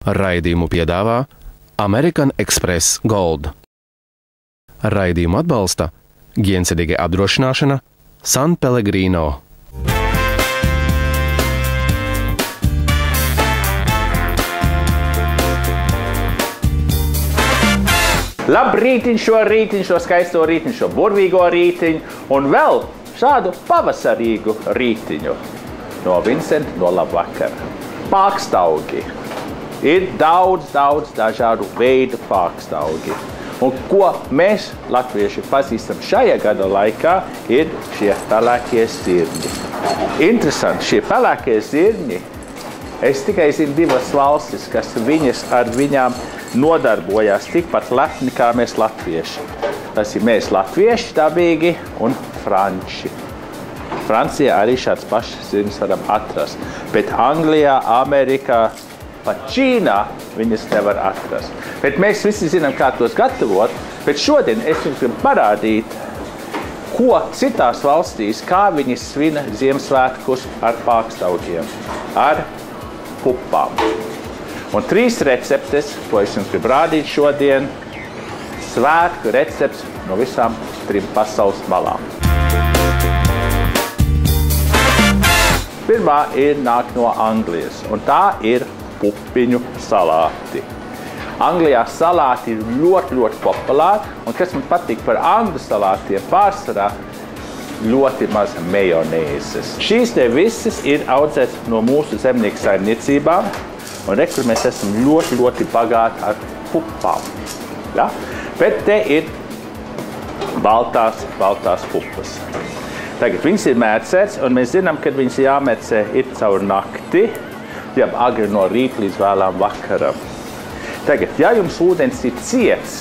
Raidījumu piedāvā American Express Gold. Raidījumu atbalsta Ģiensirdīga apdrošināšana San Pellegrino. Labrītiņ šo rītiņu, šo skaisto rītiņu, šo burvīgo rītiņu un vēl šādu pavasarīgu rītiņu no Vincenta no Labvakara. Pākstaugi. Ir daudz dažādu veidu pākstaugi. Un ko mēs, latvieši, pazīstam šajā gada laikā, ir šie pelēkie zirņi. Interesanti, šie pelēkie zirņi, es tikai zinu 2 valstis, kas ar viņām nodarbojās tikpat lepni kā mēs latvieši. Tas ir mēs latvieši dabīgi un franči. Francijā arī šāds pašs zirņus varam atrast, bet Anglijā, Amerikā, pat Ķīnā viņas nevar atrast. Bet mēs visi zinām, kā tos gatavot, bet šodien es jums gribu parādīt, ko citās valstīs, kā viņi svina Ziemassvētkus ar pākstaugiem, ar pupām. Un 3 receptes, ko es jums gribu rādīt šodien, svētku recepts no visām 3 pasaules malām. Pirmā nāk no Anglijas, un tā ir pupiņu salāti. Anglijā salāti ir ļoti populāri, un kas man patīk par angļu salātiem pārsvarā, ļoti maz majonēzes. Šīs te visas ir audzētas no mūsu zemnieku saimniecībām, un rekur mēs esam ļoti bagāti ar pupām. Ja? Bet te ir baltās pupas. Tagad viņas ir mērcētas, un mēs zinām, ka viņas jāmērcē ir caur nakti, jau agri no rīta līdz vēlām vakaram. Tagad, ja jums ūdens ir ciets,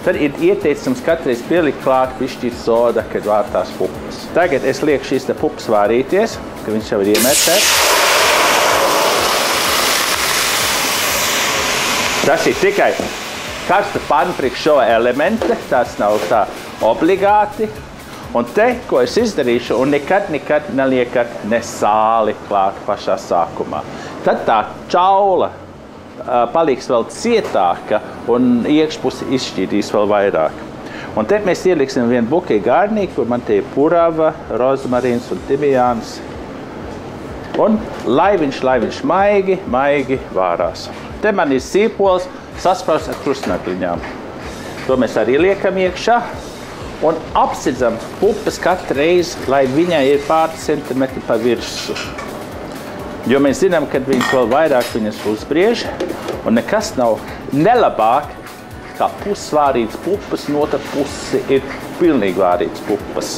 tad ir ieteicams katreiz pielikt klāt bišķīt soda, kad vārtās pupas. Tagad es lieku šīs te pupas vārīties, ka viņš jau ir iemērcēts. Tas ir tikai karsta panna priekš šo elemente, tas nav tā obligāti. Un te, ko es izdarīšu, un nekad neliekat ne sāli klāt pašā sākumā. Tad tā čaula paliks vēl cietāka un iekšpusi izšķīdīs vēl vairāk. Un te mēs ieliksim vienu bukeju garnīku, kur man te ir purava, rozmarīns un timijāns. Un lai viņš maigi vārās. Te man ir sīpols sasprausts ar krustnakliņām. To mēs arī liekam iekšā. Un apsidzam pupas katru reizi, lai viņai ir pāri centimetri pa virsu. Jo mēs zinām, ka viņas vēl vairāk viņas uzbriež, un nekas nav nelabāk, kā pusvārīts pupas, un otra puse ir pilnīgi vārīts pupas.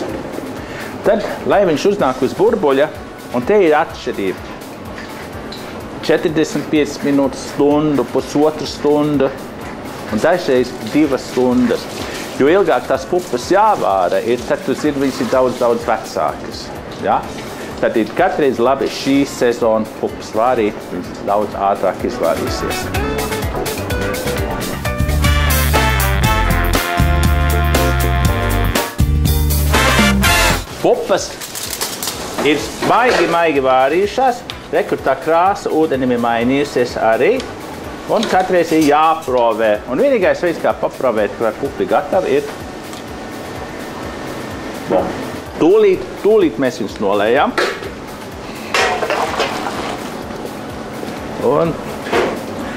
Tad, lai viņš uznāk uz burbuļa, un te ir atšķirība. 45 minūtes stundu, pusotru stundu, un dažreiz 2 stundas. Jo ilgāk tās pupas jāvāra, tad tu zini, viņas ir daudz vecākas. Ja? Tad ir katreiz labi šī sezona pupas vārīt, viņas daudz ātrāk izvārīsies. Pupas ir maigi vārījušās, rekur tā krāsa ūdenim ir mainījusies arī. Un katreiz ir jāprovē. Un vienīgais veids, kā paprovēt, ka pupi gatavi, ir tūlīt mēs viņus nolējam. Un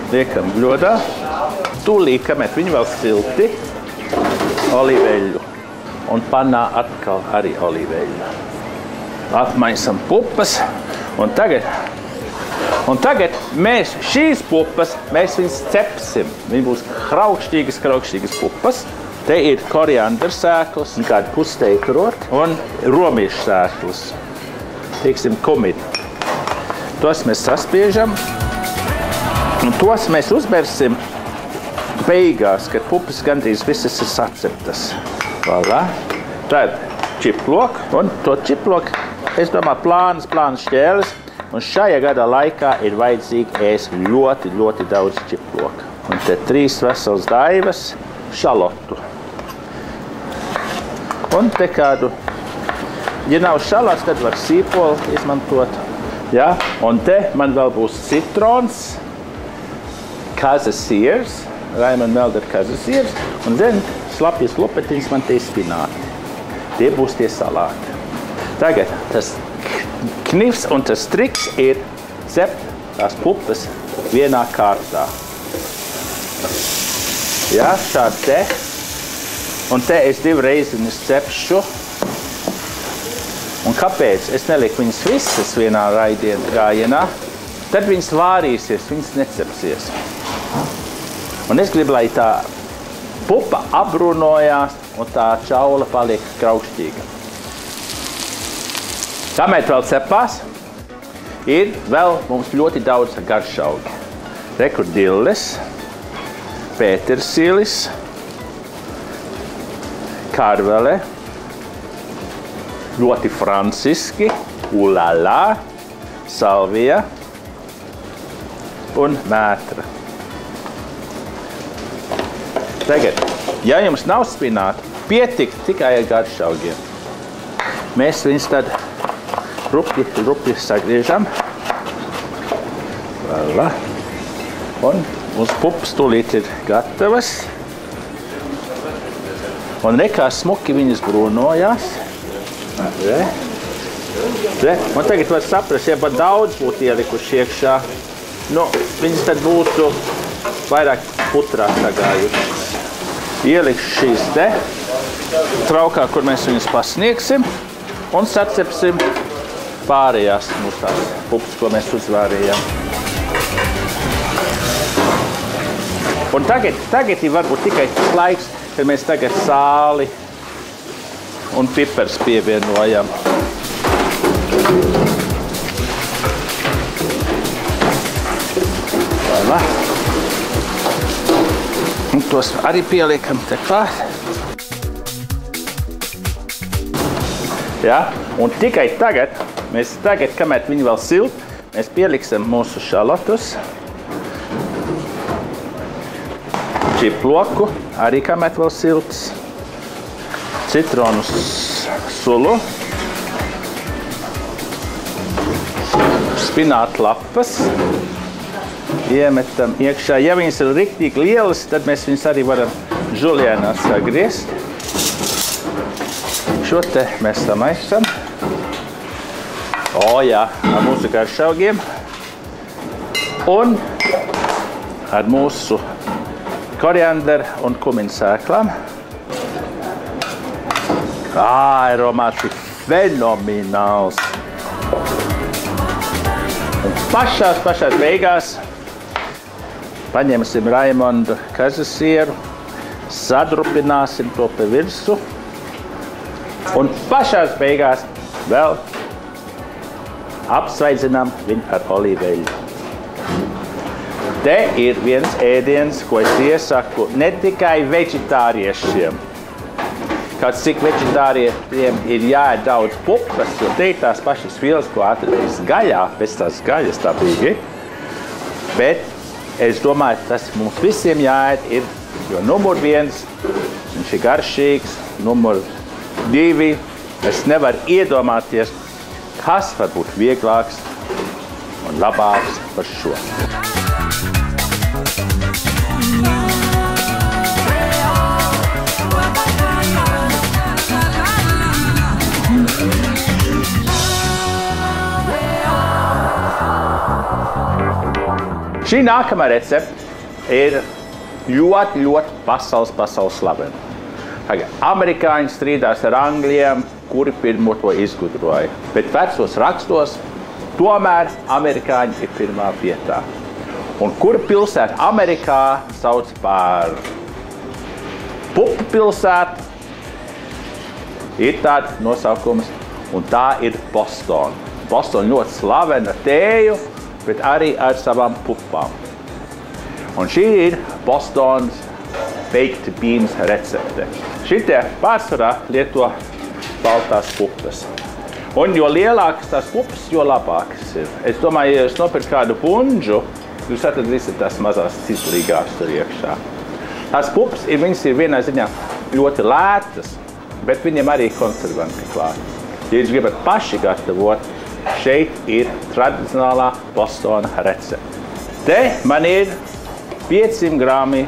liekam bļodā. Tūlīt, kamēr viņi vēl silti, olīveļu. Un pannā atkal arī olīveļu. Atmaisam pupas. Un tagad mēs šīs pupas, mēs viņas cepsim. Viņi būs kraukšķīgas pupas. Te ir koriandra sēklas, kādi pusteika roti un romiešu sēklas. Teiksim, kumini. Tos mēs saspiežam. Un tos mēs uzbersim beigās, kad pupas gandrīz visas ir saceptas. Voilà. Tad čiplok. Un to čiplok, es domāju, plānas šķēles. Un šajā gada laikā ir vajadzīgi ēst ļoti daudz čiploka. Un te 3 veselas daivas šalotu. Un te kādu, ja nav šalots, tad var sīpoli izmantot. Ja? Un te man vēl būs citrons, kazas siers, Raimond Melder kazas siers, un zem slapjas lupetiņas man tie spināti. Tie būs tie salāti. Tagad tas knifs un tas triks ir cept tās pupas vienā kārtā. Jā, šādi te. Un te es 2 reiziņas cepšu. Un kāpēc? Es neliku viņas visas vienā gājienā. Tad viņas vārīsies, viņas necepsies. Un es gribu, lai tā pupa apbrūnojās un tā čaula paliek kraukšķīga. Kamēr vēl cepās, ir vēl mums ļoti daudz garšaugi. Rekur dilles, pētersīlis, karvele, ļoti franciski, ulala, salvija un mētra. Tagad, ja jums nav spināti, pietikt tikai ar garšaugiem. Mēs viņus tad rupji sagriežam. Voilà. Un mūsu pupas tūlīt ir gatavas. Un nekā smuki viņas brūnojās. Un tagad var saprast, ja pat daudz būtu ielikuši iekšā, viņas tad būtu vairāk putrā sagājušas. Ielikšu šīs te traukā, kur mēs viņas pasniegsim, un sacepsim pārējās mūsu tās pupas, ko mēs uzvārījām. Un tagad ir varbūt tikai tas laiks, kad mēs tagad sāli un pipers pievienojam. Voilà. Un tos arī pieliekam te klāt. Ja? Un tikai tagad, kamēr viņi vēl silt, mēs pieliksim mūsu šalotus. Čiploku, arī kamēr vēl silts. Citronu sulu. Spinātu lapas. Iemetam iekšā. Ja viņas ir riktīgi lielas, tad mēs viņas arī varam žulienā sagriezt. Šo te mēs samaisam. Jā, ar mūsu garšaugiem. Un ar mūsu koriandru un kuminu sēklām. Aromāts ir fenomināls. Un pašās beigās paņemsim Raimonda kazasieru, sadrupināsim to pa virsu un pašās beigās vēl apsvaidzinām viņu ar olīveļu. Te ir viens ēdiens, ko es iesaku ne tikai veģetāriešiem. Kāds cik veģetāriešiem ir jāēd daudz pupas, jo te ir tās pašas vielas, ko atradīs gaļā, pēc tās gaļas tāpīgi. Bet es domāju, tas mums visiem jāēd ir, jo numur 1, viņš ir garšīgs, numur 2, es nevaru iedomāties, kas var būt vieglāks un labāks par šo. Šī nākamā recepte ir ļoti pasaules slavena. Amerikāņi strīdās ar angļiem, kuri pirmo to izgudroja. Bet vecos rakstos tomēr amerikāņi ir pirmā vietā. Un kura pilsēta Amerikā sauc par pupu pilsētu, ir tāds nosaukums, un tā ir Boston. Boston ļoti slavena tēju, bet arī ar savām pupām. Un šī ir Bostonas baked beans recepte. Šitie pārsvarā lieto baltās pupas. Un jo lielākas tās pupas, jo labākas ir. Es domāju, ja jūs nopirkt kādu punžu, jūs atradīsiet tās mazās citlīgās tur iekšā. Tās pupas viņas ir vienā ziņā ļoti lētas, bet viņiem arī konservanti klāt. Ja jūs gribat paši gatavot, šeit ir tradicionālā Bostona recepte. Te man ir 500 grami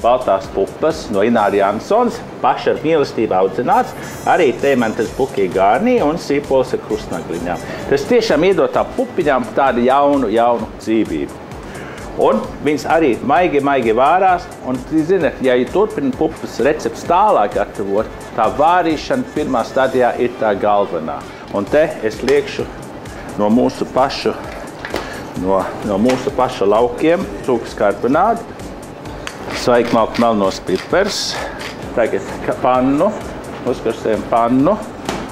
baltās pupas no Ināra Jansons, paši ar mīlestību audzināts, arī te man tas bukie gārnī un sīpols ar krustnagliņām. Tas tiešām iedod tā pupiņām tādu jaunu dzīvību. Un viņas arī maigi vārās, un, zināt, ja turpina pupas recepts tālāk gatavot, tā vārīšana pirmā stadijā ir tā galvenā. Un te es liekšu no mūsu paša laukiem cūkas karbonādu, svaigmalku melnos pipers, tagad pannu, uzkarsējam pannu,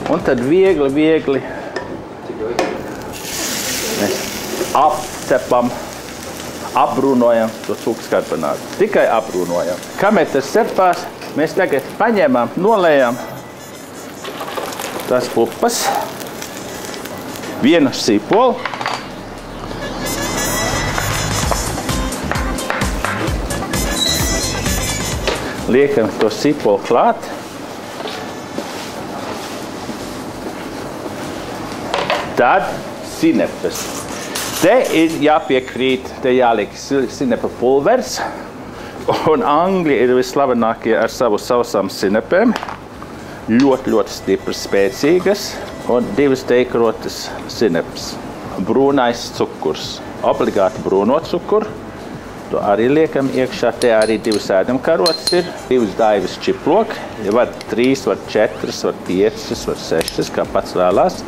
un tad viegli mēs apcepam, apbrūnojam to cūkas karbonādu. Tikai apbrūnojam. Kamēr tas cepās, mēs tagad paņemam, nolējam tās pupas, vienu sīpolu, liekam to sīpolu klāt, tad sinepes. Te ir jāpiekrīt, te jāliek sinepa pulvers, un Angļi ir vislavenākie ar savu sausām sinepēm, ļoti stipras, spēcīgas, un 2 teikrotas sinepes. Brūnais cukurs, obligāti brūno cukuru, to arī liekam iekšā, te arī 2 ēdamkarotes ir, 2 daivas čiploki, ja var 3, var 4, var 5, var 6, kā pats vēlās.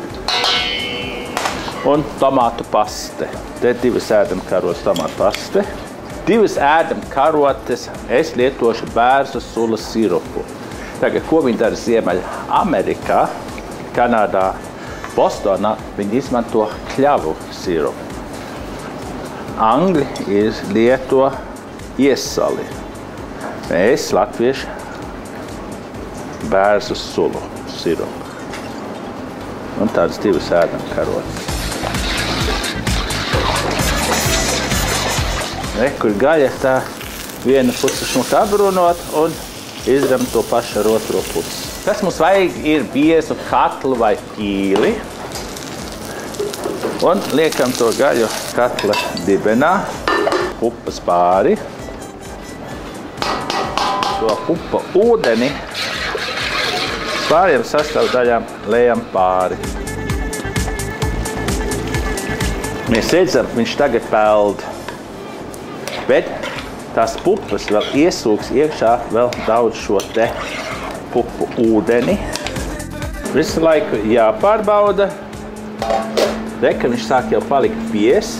Un tomātu paste. Te 2 ēdamkarotes tomātu paste. 2 ēdamkarotes es lietošu bērzu sula sirupu. Tagad, ko viņi dara Ziemeļamerikā, Kanādā, Bostonā, viņi izmanto kļavu sirupu. Angļi lieto iesali. Mēs, latvieši, bērzu sulu sirupu. Un tādas 2 ēdamkarotes. Kur gaļa tā viena puse šmuka apbrūnot un izram to pašu ar otro pusi. Kas mums vajag ir biezu katlu vai ķīli. Un liekam to gaļu katla dibenā, pupas pāri. To pupa ūdeni pāriem sastāvdaļām lejam pāri. Mēs redzam, viņš tagad peld. Bet tās pupas vēl iesūks iekšā vēl daudz šo te pupu ūdeni. Visu laiku jāpārbauda. Re, ka viņš sāk jau palikt biezs.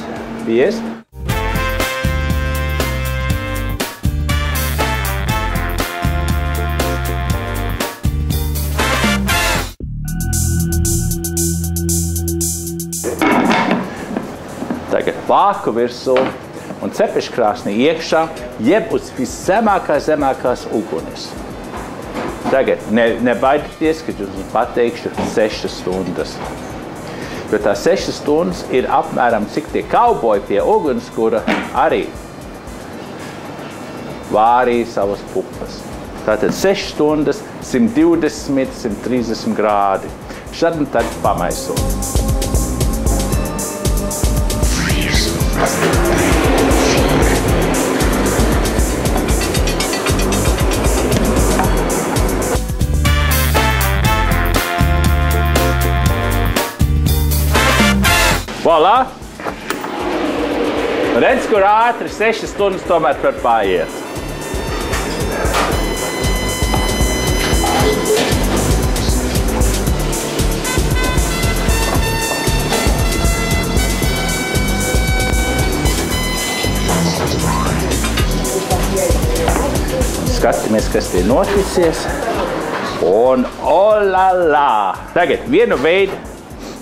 Tagad plāku virsū. Un cepeškrāsnī iekšā, jeb uz viszemākās ugunis. Tagad nebaidieties, kad jums pateikšu 6 stundas. Jo tās 6 stundas ir apmēram cik tie kauboji pie uguns, kura arī vārīja savas pupas. Tātad 6 stundas, 120, 130 grādi. Šad un tad pamaisot. Voilà! Redz, kur ātri 6 stundas tomēr var paiet. Skatāmies, kas tie noticies. Un olala! Tagad vienu veidu,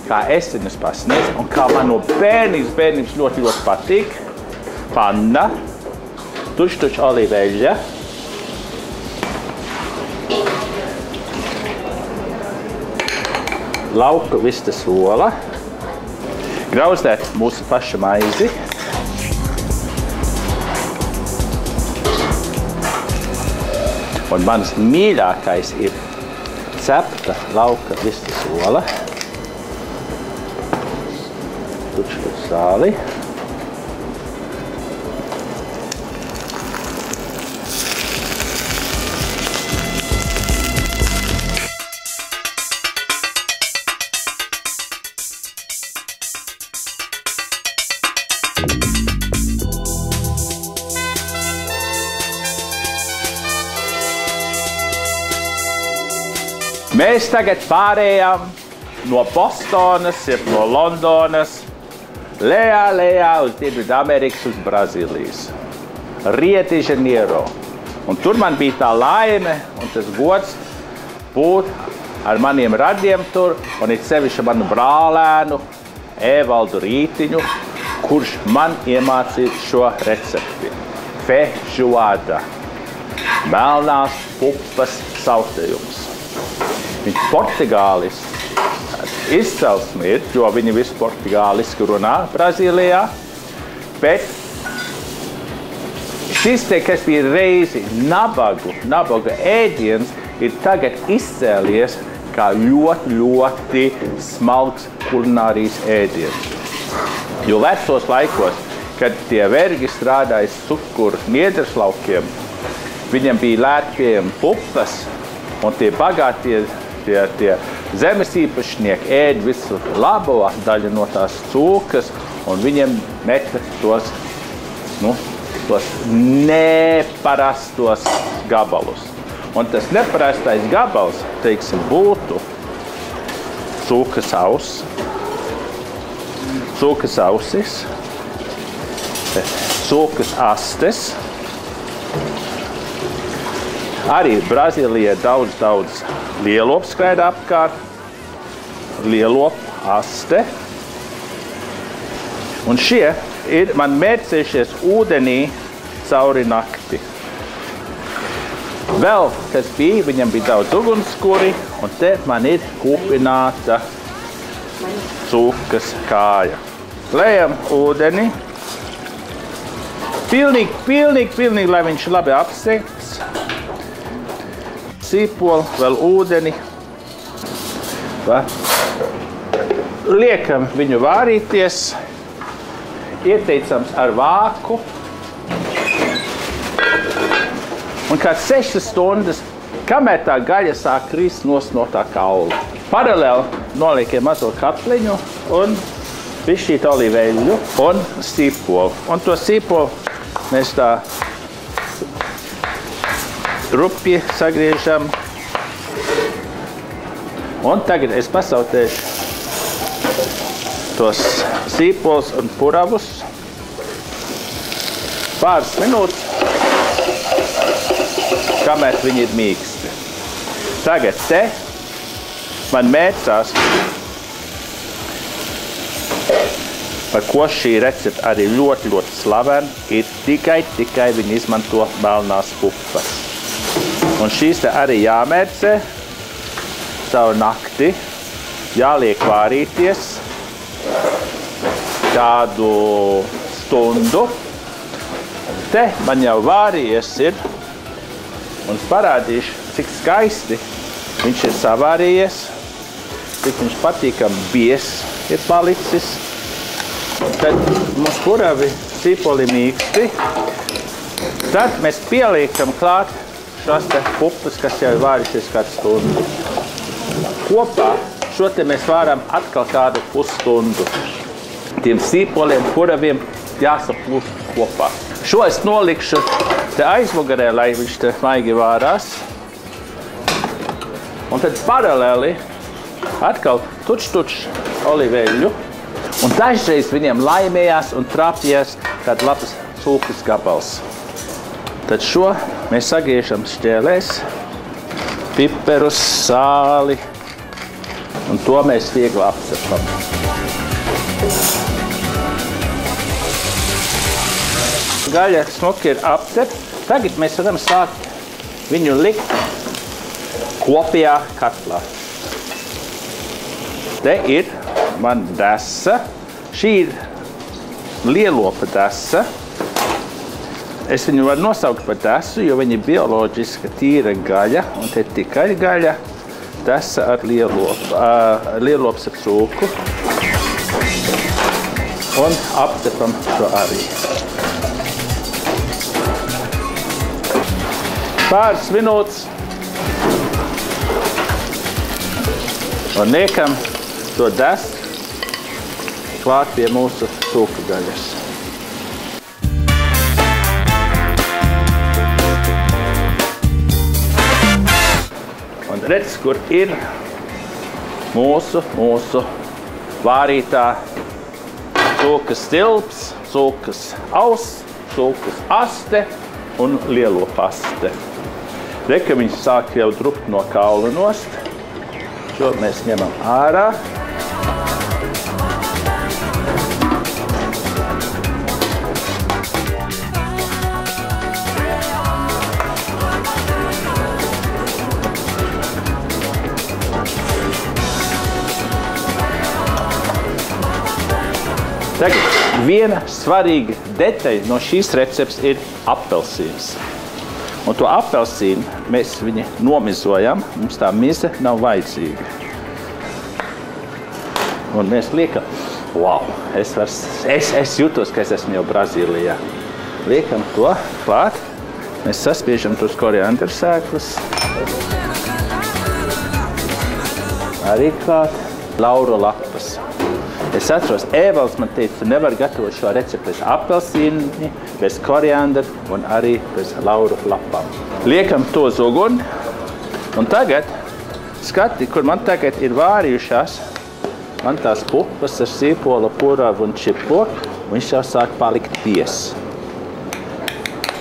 kā es viņus pasniedzu, un kā man no bērnības ļoti patīk. Panna, tuš olīveļa, lauka vistas ola, grauzdēt mūsu paša maizi, un mans mīļākais ir cepta lauka vistas ola. Tuču sāli. Mēs tagad pārējām no Bostonas, jeb no Londonas, lejā uz Dienvidu Amerikas, uz Brazīlijas. Rio de Janeiro. Un tur man bija tā laime un tas gods būt ar maniem radiem tur, un it sevišķi manu brālēnu Evaldu Rītiņu, kurš man iemācīja šo recepti. Feijoada. Melnās pupas sautējums. Viņš portugālis izcelsme ir, jo viņi visu portugāliski runā Brazīlijā, bet šis te, kas bija reizi nabaga ēdiens, ir tagad izcēlies kā ļoti smalks kulinārijas ēdiens. Jo vecos laikos, kad tie vergi strādāja cukuru niedreslaukiem, viņam bija lēti pieejami pupas, un tie bagātie tie zemes īpašnieki ēd visu labo daļu no tās cūkas, un viņiem meta tos neparastos gabalus. Un tas neparastais gabals, teiksim, būtu cūkas auss, cūkas ausis, cūkas astes. Arī Brazīlijā daudz lielopu skraida apkārt, lielopu aste. Un šie ir man mērcējušies ūdenī cauri nakti. Vēl, kas bija, viņam bija daudz ugunskuri, un te man ir kūpināta cūkas kāja. Lejam ūdeni. Pilnīgi, lai viņš labi apsekts. Sīpolu, vēl ūdeni. Liekam viņu vārīties. Ieteicams ar vāku. Un kāds 6 stundas, kamēr tā gaļa sāk krist no tā kaula. Paralēli noliekam mazo katliņu un bišķīt olīveļu un sīpolu. Un to sīpolu mēs tā rupji sagriežam. Un tagad es pasautēšu tos sīpolus un puravus pāris minūtes, kamēr viņi ir mīksti. Tagad te man mērcās, par ko šī recepte arī ļoti slavena, ir tikai viņi izmanto melnās pupas. Un šīs te arī jāmērcē savu nakti, jāliek vārīties kādu stundu. Te man jau vārījies ir, un es parādīšu, cik skaisti viņš ir savārījies, cik viņš patīkami biezs ir palicis. Tad mums puravi sīpoli mīksti. Tad mēs pieliekam klāt šās te pupas, kas jau ir vārījušies kādu stundu. Kopā šo te mēs vāram atkal kādu pusstundu. Tiem sīpoliem, puraviem jāsaplūst kopā. Šo es nolikšu te aizmugurē, lai viņš te maigi vārās. Un tad paralēli atkal tuč olīveļu. Un dažreiz viņiem laimējās un trāpījās kāds labs cūkas gabals. Tad šo mēs sagriežam šķēlēs, piperus, sāli, un to mēs viegli apcepam. Gaļa smuki ir apcepta. Tagad mēs varam sākt viņu likt kopējā katlā. Te ir man desa. Šī ir lielopa desa. Es viņu varu nosaukt par desu, jo viņa ir bioloģiska tīra gaļa, un te tikai gaļa, desa ar lielops ar cūku. Un apcepam šo arī. Pāris minūtes. Un liekam to desu klāt pie mūsu cūku gaļas. redz, kur ir mūsu vārītā cūkas stilps, cūkas auss, cūkas aste un lielo paste. Re, ka viņš sāk jau drupt no kaula nost. Šo mēs ņemam ārā. Tagad viena svarīga detaļa no šīs receptes ir apelsīns. Un to apelsīnu mēs viņu nomizojam, mums tā mize nav vajadzīga. Un mēs liekam, wow, es jūtos, ka es esmu jau Brazīlijā. Liekam to klāt, mēs saspiežam tos koriandra sēklas. Arī klāt lauru lapas. Es atceros, Ēvalds man teica, tu nevari gatavot šo recepti bez apelsīni, bez koriandra un arī bez lauru lapām. Liekam to uz uguni, un tagad skati, kur man tagad ir vārījušās, man tās pupas ar sīpola, puravu un čipo, un viņš jau sāk palikt bies.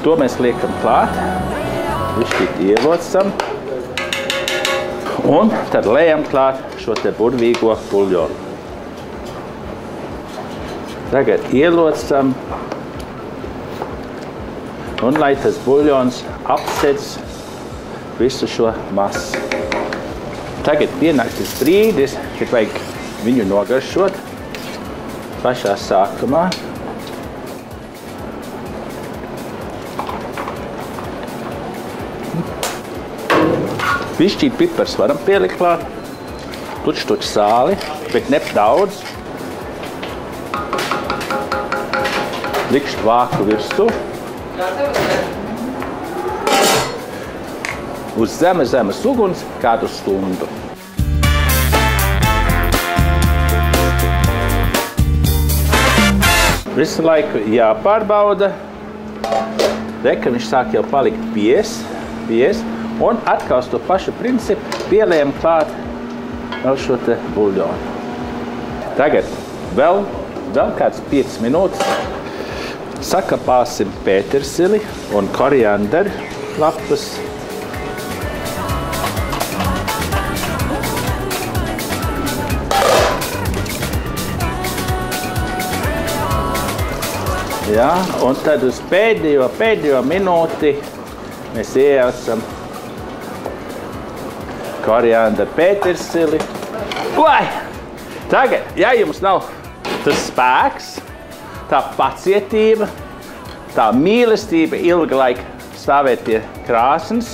To mēs liekam klāt, višķīt ielocam, un tad lejam klāt šo te burvīgo buļļonu. Tagad ielocam, un lai tas buļļons apsedz visu šo masu. Tagad pienāk tas brīdis, kad vajag viņu nogaršot pašā sākumā. Višķīt pipars varam pielikt klāt, tuč sāli, bet ne daudz. Likšu vāku virsū. Uz zemes uguns kādu stundu. Visu laiku jāpārbauda. Re, ka viņš sāk jau palikt bies. Un atkal uz to pašu principu pielējam klāt vēl šo te buļļonu. Tagad vēl kāds 5 minūtes. Sakapāsim pētersili un koriandru lapas. Jā, un tad uz pēdējo minūti mēs iejaucam koriandru pētersili. Tagad, ja jums nav tas spēks, tā pacietība, tā mīlestība ilga laika stāvēt pie krāsnes,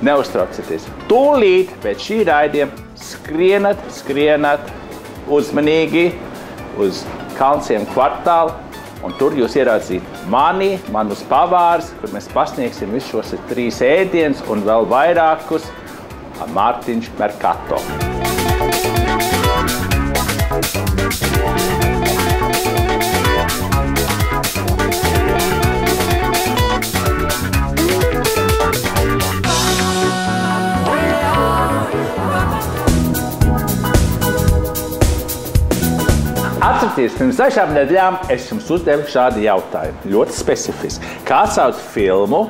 neuztraucieties. Tūlīt pēc šī raidījuma skrienat uzmanīgi uz Kalnciem kvartālu, un tur jūs ieraudzīt manus pavārus, kur mēs pasniegsim visus šos 3 ēdienus un vēl vairākus Mārtiņš Merkato. Atcerieties, pirms dažām nedēļām es jums uzdevu šādu jautājumu, ļoti specifiski. Kā sauc filmu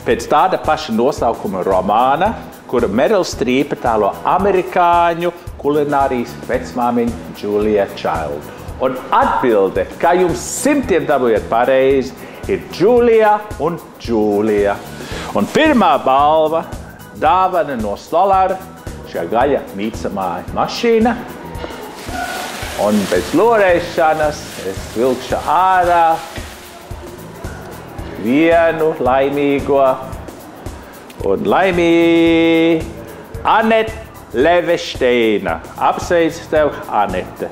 pēc tāda paša nosaukuma romāna, kura Meryl Streepa tēlo amerikāņu kulinārijas vecmāmiņu Julia Child? Un atbilde, kā jums 100 dabūjat pareizi, ir Julia un Julia. Un pirmā balva dāvana no Solara, šā gaļa mīcamāja mašīna. Un pēc lorēšanas es vilkšu ārā vienu laimīgo un laimīgi Anete Levesteina. Apsveicu tev, Anete.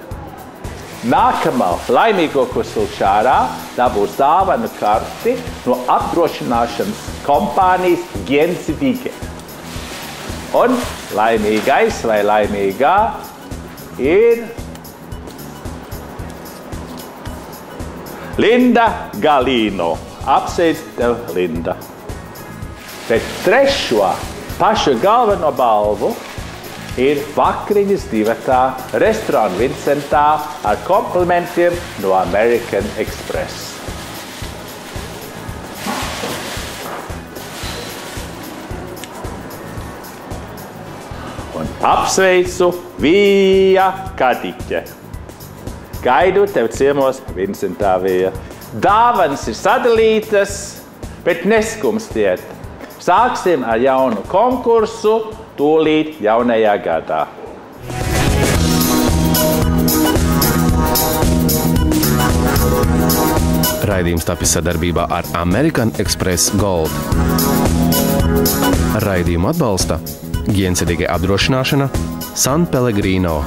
Nākamā laimīgo, ko vilkšu ārā, tā būs dāvanu karti no apdrošināšanas kompānijas Gjensidige. Un laimīgais vai laimīgā ir Linda Galino. Apsveicu tev, Linda. Bet trešo pašu galveno balvu ir vakariņas divatā restorāna Vincentā ar komplimentiem no American Express. Un apsveicu Vija Kadiķe. Gaidu tev ciemos Vincentā, Vija. Dāvanas ir sadalītas, bet neskumstiet. Sāksim ar jaunu konkursu tūlīt jaunajā gadā. Raidījums tapis sadarbībā ar American Express Gold. Raidījumu atbalsta Ģiencedige apdrošināšana San Pellegrino.